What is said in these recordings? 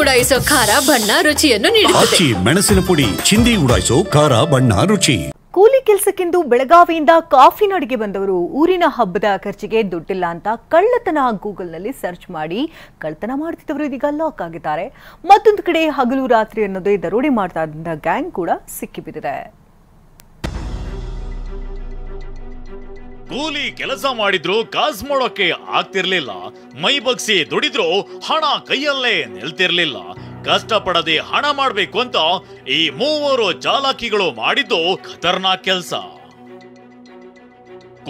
ಉಡಾಯಿಸೋ ಖಾರ ಬಣ್ಣ ರುಚಿಯನ್ನು ನೀಡುತ್ತದೆ. ಮೆಣಸಿನ ಪುಡಿ ಚಿಂದಿ ಉಡಾಯಿಸೋ ಖಾರ ಬಣ್ಣ ರುಚಿ. ಕೂಲಿ ಕೆಲಸಕ್ಕೆಂದು ಬೆಳಗಾವಿಯಿಂದ ಕಾಫಿನಾಡಿಗೆ ಬಂದವರು ಊರಿನ ಹಬ್ಬದ ಖರ್ಚಿಗೆ ದುಡ್ಡಿಲ್ಲ ಅಂತ ಕಳ್ಳತನ ಗೂಗಲ್ನಲ್ಲಿ ಸರ್ಚ್ ಮಾಡಿ ಕಳ್ಳತನ ಮಾಡುತ್ತಿದ್ದವರು ಇದೀಗ ಲಾಕ್ ಆಗಿದ್ದಾರೆ. ಮತ್ತೊಂದು ಕಡೆ ಹಗಲು ರಾತ್ರಿ ಅನ್ನೋದೇ ದರೋಡೆ ಮಾಡ್ತಾ ಇದ್ದ ಗ್ಯಾಂಗ್ ಕೂಡ ಸಿಕ್ಕಿಬಿದ್ದಿದೆ. ಕೂಲಿ ಕೆಲಸ ಮಾಡಿದ್ರು ಕಾಸು ಮಾಡೋಕೆ ಆಗ್ತಿರ್ಲಿಲ್ಲ. ಮೈ ಬಗ್ಸಿ ದುಡಿದ್ರು ಹಣ ಕೈಯಲ್ಲೇ ನಿಲ್ತಿರ್ಲಿಲ್ಲ. ಕಷ್ಟಪಡದೆ ಹಣ ಮಾಡ್ಬೇಕು ಅಂತ ಈ ಮೂವರು ಚಾಲಾಕಿಗಳು ಮಾಡಿದ್ದು ಖತರ್ನಾಕ್ ಕೆಲಸ.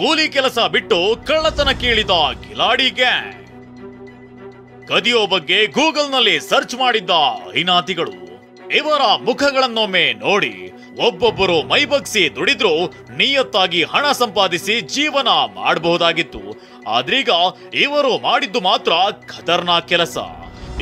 ಕೂಲಿ ಕೆಲಸ ಬಿಟ್ಟು ಕಳ್ಳತನ ಕೇಳಿದ ಕಿಲಾಡಿ ಗ್ಯಾಂಗ್. ಕದಿಯೋ ಬಗ್ಗೆ ಗೂಗಲ್ನಲ್ಲಿ ಸರ್ಚ್ ಮಾಡಿದ್ದ ಐನಾತಿಗಳು. ಇವರ ಮುಖಗಳನ್ನೊಮ್ಮೆ ನೋಡಿ ಒಬ್ಬೊಬ್ಬರು ಮೈಬಗ್ಸಿ ದುಡಿದ್ರು ನಿಯತ್ತಾಗಿ ಹಣ ಸಂಪಾದಿಸಿ ಜೀವನ ಮಾಡಬಹುದಾಗಿತ್ತು. ಆದ್ರೀಗ ಇವರು ಮಾಡಿದ್ದು ಮಾತ್ರ ಖತರ್ನಾಕ್ ಕೆಲಸ.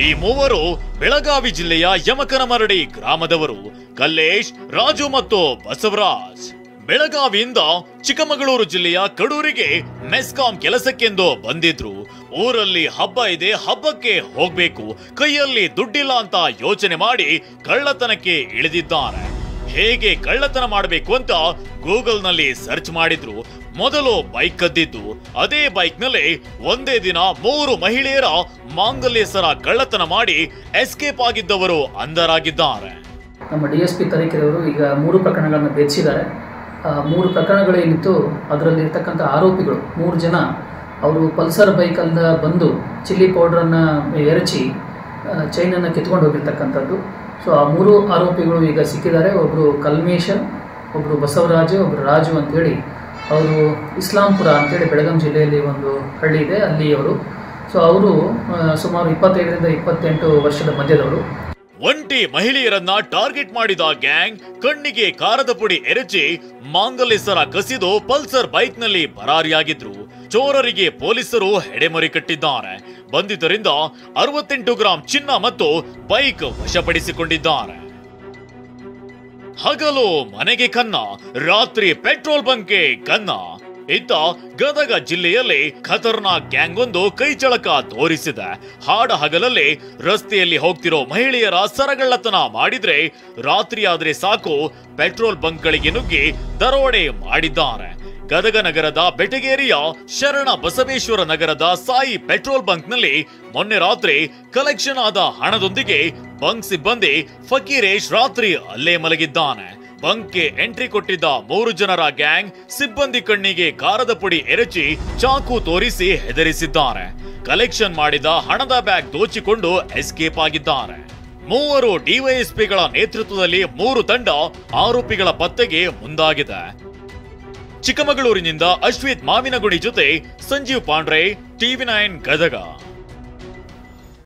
ಈ ಮೂವರು ಬೆಳಗಾವಿ ಜಿಲ್ಲೆಯ ಯಮಕನಮರಡಿ ಗ್ರಾಮದವರು. ಕಲ್ಲೇಶ್, ರಾಜು ಮತ್ತು ಬಸವರಾಜ್ ಬೆಳಗಾವಿಯಿಂದ ಚಿಕ್ಕಮಗಳೂರು ಜಿಲ್ಲೆಯ ಕಡೂರಿಗೆ ಮೆಸ್ಕಾಂ ಕೆಲಸಕ್ಕೆಂದು ಬಂದಿದ್ರು. ಊರಲ್ಲಿ ಹಬ್ಬ ಇದೆ, ಹಬ್ಬಕ್ಕೆ ಹೋಗ್ಬೇಕು, ಕೈಯಲ್ಲಿ ದುಡ್ಡಿಲ್ಲ ಅಂತ ಯೋಚನೆ ಮಾಡಿ ಕಳ್ಳತನಕ್ಕೆ ಇಳಿದಿದ್ದಾರೆ. ಹೇಗೆ ಕಳ್ಳತನ ಮಾಡಬೇಕು ಅಂತ ಗೂಗಲ್ನಲ್ಲಿ ಸರ್ಚ್ ಮಾಡಿದ್ರು. ಮೊದಲು ಬೈಕ್ ಕದ್ದಿದ್ದು. ಅದೇ ಬೈಕ್ ನಲ್ಲಿ ಒಂದೇ ದಿನ 3 ಮಹಿಳೆಯರ ಮಾಂಗಲ್ಯ ಸರ ಕಳ್ಳತನ ಮಾಡಿ ಎಸ್ಕೇಪ್ ಆಗಿದ್ದವರು ಅಂಧರಾಗಿದ್ದಾರೆ. ನಮ್ಮ DSP ತರೀಕೆರೆಯವರು ಈಗ 3 ಪ್ರಕರಣಗಳನ್ನು ಭೇದಿಸಿದ್ದಾರೆ. 3 ಪ್ರಕರಣಗಳು ಏನಿತ್ತು ಅದರಲ್ಲಿ ಇರ್ತಕ್ಕಂಥ ಆರೋಪಿಗಳು 3 ಜನ ಅವರು ಪಲ್ಸರ್ ಬೈಕಲ್ಲಿ ಬಂದು ಚಿಲ್ಲಿ ಪೌಡ್ರನ್ನು ಎರಚಿ ಚೈನನ್ನು ಕಿತ್ಕೊಂಡು ಹೋಗಿರ್ತಕ್ಕಂಥದ್ದು. ಸೊ ಆ 3 ಆರೋಪಿಗಳು ಈಗ ಸಿಕ್ಕಿದ್ದಾರೆ. ಒಬ್ಬರು ಕಲ್ಮೇಶ, ಒಬ್ಬರು ಬಸವರಾಜು, ಒಬ್ಬರು ರಾಜು ಅಂತೇಳಿ ಅವರು ಇಸ್ಲಾಂಪುರ ಅಂತೇಳಿ ಬೆಳಗಾಂ ಜಿಲ್ಲೆಯಲ್ಲಿ ಒಂದು ಹಳ್ಳಿ ಇದೆ, ಅಲ್ಲಿಯವರು. ಸೊ ಅವರು ಸುಮಾರು 25ರಿಂದ 28 ವರ್ಷದ ಮಧ್ಯದವರು. ಒಂಟಿ ಮಹಿಳೆಯರನ್ನ ಟಾರ್ಗೆಟ್ ಮಾಡಿದ ಗ್ಯಾಂಗ್ ಕಣ್ಣಿಗೆ ಕಾರದ ಪುಡಿ ಎರಚಿ ಮಾಂಗಲ್ಯ ಸರ ಕಸಿದು ಪಲ್ಸರ್ ಬೈಕ್ ನಲ್ಲಿ ಪರಾರಿಯಾಗಿದ್ರು. ಚೋರರಿಗೆ ಪೊಲೀಸರು ಹೆಡೆಮರಿ ಕಟ್ಟಿದ್ದಾರೆ. ಬಂಧಿತರಿಂದ 68 ಗ್ರಾಂ ಚಿನ್ನ ಮತ್ತು ಬೈಕ್ ವಶಪಡಿಸಿಕೊಂಡಿದ್ದಾರೆ. ಹಗಲು ಮನೆಗೆ ಕನ್ನ, ರಾತ್ರಿ ಪೆಟ್ರೋಲ್ ಬಂಕ್ಗೆ ಕನ್ನ. ಇತ್ತ ಗದಗ ಜಿಲ್ಲೆಯಲ್ಲಿ ಖತರ್ನಾಕ್ ಗ್ಯಾಂಗ್ ಒಂದು ಕೈಚಳಕ ತೋರಿಸಿದೆ. ಹಾಡ ಹಗಲಲ್ಲಿ ರಸ್ತೆಯಲ್ಲಿ ಹೋಗ್ತಿರೋ ಮಹಿಳೆಯರ ಸರಗಳ್ಳತನ ಮಾಡಿದ್ರೆ ರಾತ್ರಿ ಆದ್ರೆ ಸಾಕು ಪೆಟ್ರೋಲ್ ಬಂಕ್ಗಳಿಗೆ ನುಗ್ಗಿ ದರೋಡೆ ಮಾಡಿದ್ದಾರೆ. ಗದಗ ನಗರದ ಬೆಟಗೇರಿಯ ಶರಣ ಬಸವೇಶ್ವರ ನಗರದ ಸಾಯಿ ಪೆಟ್ರೋಲ್ ಬಂಕ್ ನಲ್ಲಿ ಮೊನ್ನೆ ರಾತ್ರಿ ಕಲೆಕ್ಷನ್ ಆದ ಹಣದೊಂದಿಗೆ ಬಂಕ್ ಸಿಬ್ಬಂದಿ ಫಕೀರೇಶ್ ರಾತ್ರಿ ಅಲ್ಲೇ ಮಲಗಿದ್ದಾನೆ. ಬಂಕ್ಗೆ ಎಂಟ್ರಿ ಕೊಟ್ಟಿದ್ದ 3 ಜನರ ಗ್ಯಾಂಗ್ ಸಿಬ್ಬಂದಿ ಕಣ್ಣಿಗೆ ಕಾರದ ಪುಡಿ ಎರಚಿ ಚಾಕು ತೋರಿಸಿ ಹೆದರಿಸಿದ್ದಾರೆ. ಕಲೆಕ್ಷನ್ ಮಾಡಿದ ಹಣದ ಬ್ಯಾಗ್ ದೋಚಿಕೊಂಡು ಎಸ್ಕೇಪ್ ಆಗಿದ್ದಾರೆ. 3 ಡಿವೈಎಸ್ಪಿಗಳ ನೇತೃತ್ವದಲ್ಲಿ 3 ತಂಡ ಆರೋಪಿಗಳ ಪತ್ತೆಗೆ ಮುಂದಾಗಿದೆ. ಚಿಕ್ಕಮಗಳೂರಿನಿಂದ ಅಶ್ವಿತ್ ಮಾವಿನಗುಡಿ ಜೊತೆ ಸಂಜೀವ್ ಪಾಂಡ್ರೆ, TV9 ಗದಗ.